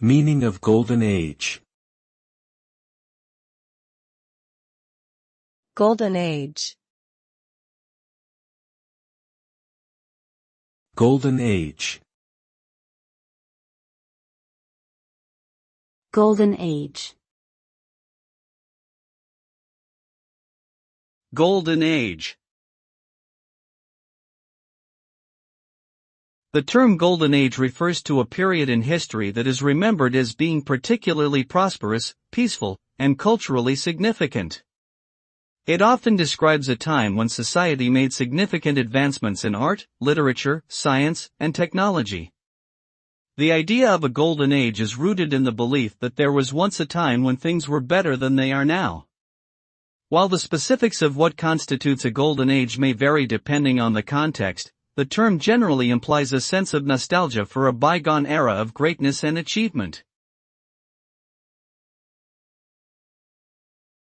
Meaning of Golden Age. Golden Age. Golden Age. Golden Age. Golden Age. The term Golden Age refers to a period in history that is remembered as being particularly prosperous, peaceful, and culturally significant. It often describes a time when society made significant advancements in art, literature, science, and technology. The idea of a golden age is rooted in the belief that there was once a time when things were better than they are now. While the specifics of what constitutes a golden age may vary depending on the context, the term generally implies a sense of nostalgia for a bygone era of greatness and achievement.